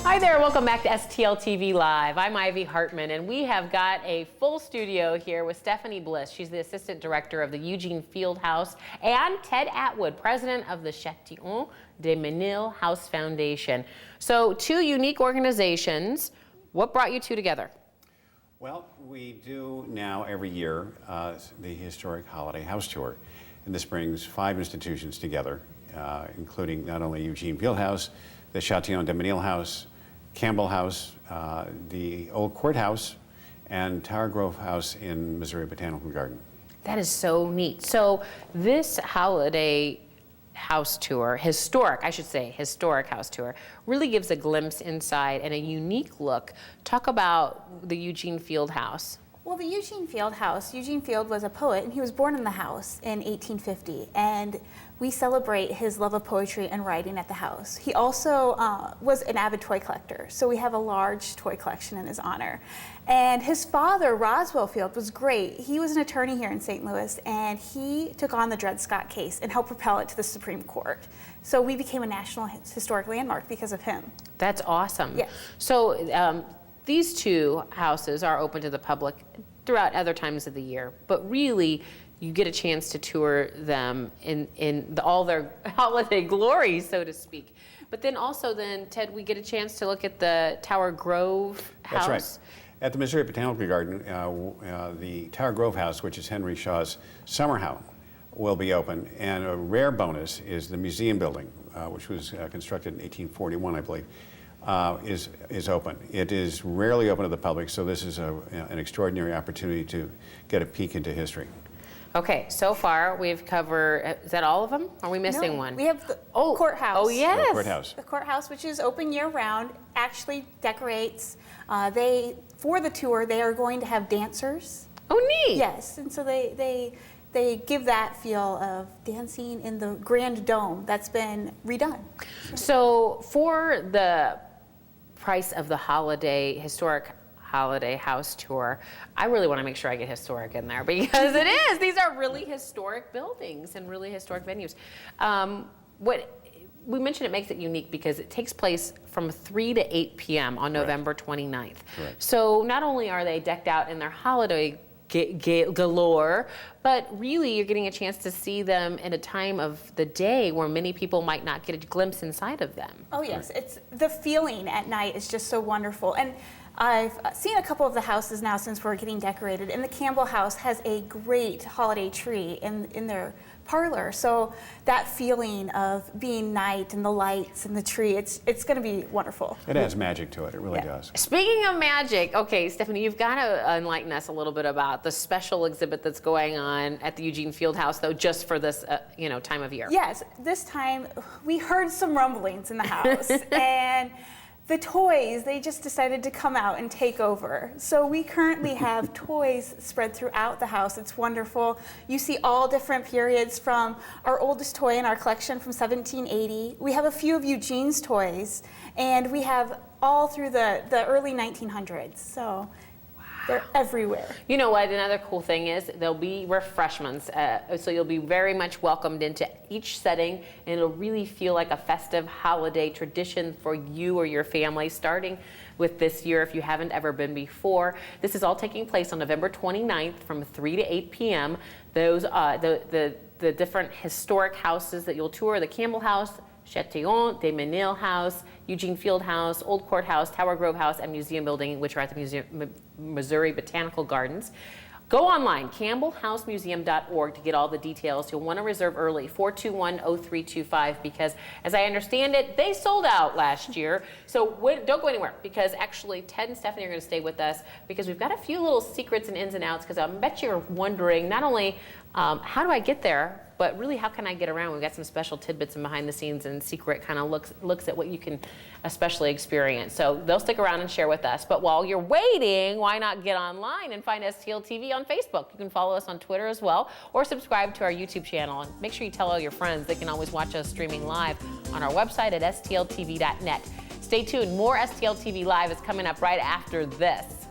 Hi there, welcome back to STL TV Live. I'm Ivy Hartman, and we have got a full studio here with Stephanie Bliss. She's the Assistant Director of the Eugene Fieldhouse, and Ted Atwood, President of the Chantillon-DeMenil House Foundation. So, two unique organizations. What brought you two together? Well, we do now every year the historic holiday house tour, and this brings 5 institutions together, including not only Eugene Fieldhouse, the Chantillon-DeMenil House, Campbell House, the Old Courthouse, and Tower Grove House in Missouri Botanical Garden. That is so neat. So this holiday house tour, historic house tour, really gives a glimpse inside and a unique look. Talk about the Eugene Fieldhouse. Well, the Eugene Fieldhouse, Eugene Field was a poet, and he was born in the house in 1850, and we celebrate his love of poetry and writing at the house. He also was an avid toy collector, so we have a large toy collection in his honor. And his father, Roswell Field, was great. He was an attorney here in St. Louis, and he took on the Dred Scott case and helped propel it to the Supreme Court. So we became a National Historic Landmark because of him. That's awesome. Yes. So these two houses are open to the public throughout other times of the year, but really you get a chance to tour them in all their holiday glory, so to speak. But then also Ted, we get a chance to look at the Tower Grove house. That's right. At the Missouri Botanical Garden, the Tower Grove House, which is Henry Shaw's summer house, will be open. And a rare bonus is the museum building, which was constructed in 1841, I believe. Is open. It is rarely open to the public, so this is an extraordinary opportunity to get a peek into history. Okay, so far we've covered, is that all of them? Are we missing one? We have the courthouse. Oh, yes. The courthouse. The courthouse, which is open year-round, actually decorates. For the tour, they are going to have dancers. Oh, neat. Yes, and so they give that feel of dancing in the Grand Dome that's been redone. So for the price of the historic holiday house tour, I really want to make sure I get historic in there because it is. These are really historic buildings and really historic venues. What we mentioned, it makes it unique because it takes place from 3 to 8 p.m. on November 29th. Correct. So not only are they decked out in their holiday galore, but really you're getting a chance to see them in a time of the day where many people might not get a glimpse inside of them. Oh yes, it's the feeling at night is just so wonderful. And I've seen a couple of the houses now since we're getting decorated, and the Campbell house has a great holiday tree in their parlor. So that feeling of being night and the lights and the tree, it's going to be wonderful. It adds magic to it. It really does. Speaking of magic, okay, Stephanie, you've got to enlighten us a little bit about the special exhibit that's going on at the Eugene Fieldhouse, though, just for this time of year. Yes, this time we heard some rumblings in the house, and the toys, they just decided to come out and take over. So we currently have toys spread throughout the house. It's wonderful. You see all different periods, from our oldest toy in our collection from 1780. We have a few of Eugene's toys, and we have all through the early 1900s. So they're everywhere. You know what? Another cool thing is there'll be refreshments, so you'll be very much welcomed into each setting, and it'll really feel like a festive holiday tradition for you or your family, starting with this year if you haven't ever been before. This is all taking place on November 29th from 3 to 8 p.m. Those the different historic houses that you'll tour: the Campbell House, Chantillon-DeMenil House, Eugene Fieldhouse, Old Courthouse, Tower Grove House, and Museum Building, which are at the Missouri Botanical Gardens. Go online, campbellhousemuseum.org, to get all the details. You'll want to reserve early, 421-0325, because as I understand it, they sold out last year. So don't go anywhere, because actually Ted and Stephanie are going to stay with us, because we've got a few little secrets and ins and outs, because I bet you're wondering not only how do I get there, but really how can I get around. We've got some special tidbits and behind the scenes and secret kind of looks at what you can especially experience. So they'll stick around and share with us. But while you're waiting, why not get online and find STL TV on Facebook? You can follow us on Twitter as well, or subscribe to our YouTube channel. And make sure you tell all your friends. They can always watch us streaming live on our website at stltv.net. Stay tuned. More STL TV Live is coming up right after this.